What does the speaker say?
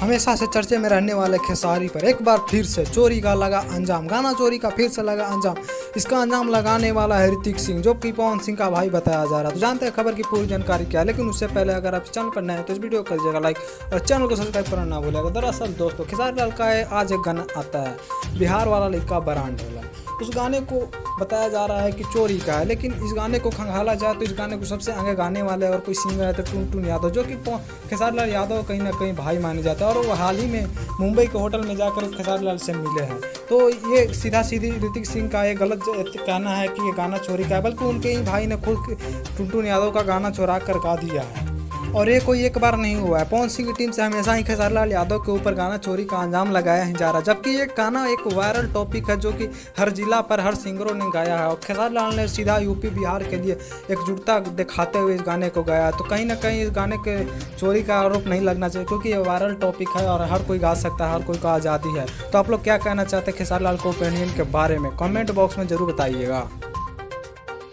हमेशा से चर्चे में रहने वाले खेसारी पर एक बार फिर से चोरी का लगा अंजाम। गाना चोरी का फिर से लगा अंजाम। इसका अंजाम लगाने वाला है ऋतिक सिंह, जो कि पवन सिंह का भाई बताया जा रहा है। तो जानते हैं खबर की पूरी जानकारी क्या है, लेकिन उससे पहले अगर आप चैनल पर नए हैं तो इस वीडियो को कर दीजिएगा लाइक और चैनल को सब्सक्राइब करना ना भूलिएगा। दरअसल दोस्तों, खेसारी लाल का आज एक गाना आता है, बिहार वाला लड़का बरांड वाला। उस गाने को बताया जा रहा है कि चोरी का है, लेकिन इस गाने को खंगाला जाए तो इस गाने को सबसे आगे गाने वाले और कोई सिंगर है तो टुनटुन यादव, जो कि खेसारी लाल यादव कहीं ना कहीं भाई माने जाते हैं। और वो हाल ही में मुंबई के होटल में जाकर खेसारी लाल से मिले हैं। तो ये सीधा सीधी ऋतिक सिंह का ये गलत कहना है कि ये गाना चोरी का है, बल्कि उनके ही भाई ने खुद टुनटुन यादव का गाना चुरा कर गा दिया है। और ये कोई एक बार नहीं हुआ है। पवन सिंह की टीम से हमेशा ही खेसारी लाल यादव के ऊपर गाना चोरी का अंजाम लगाया ही जा रहा है, जबकि ये गाना एक वायरल टॉपिक है जो कि हर जिला पर हर सिंगरों ने गाया है। और खेसारी लाल ने सीधा यूपी बिहार के लिए एकजुटता दिखाते हुए इस गाने को गाया। तो कहीं ना कहीं इस गाने के चोरी का आरोप नहीं लगना चाहिए, क्योंकि ये वायरल टॉपिक है और हर कोई गा सकता है, हर कोई का आज़ादी है। तो आप लोग क्या कहना चाहते हैं खेसारी लाल को ओपिनियन के बारे में, कमेंट बॉक्स में ज़रूर बताइएगा।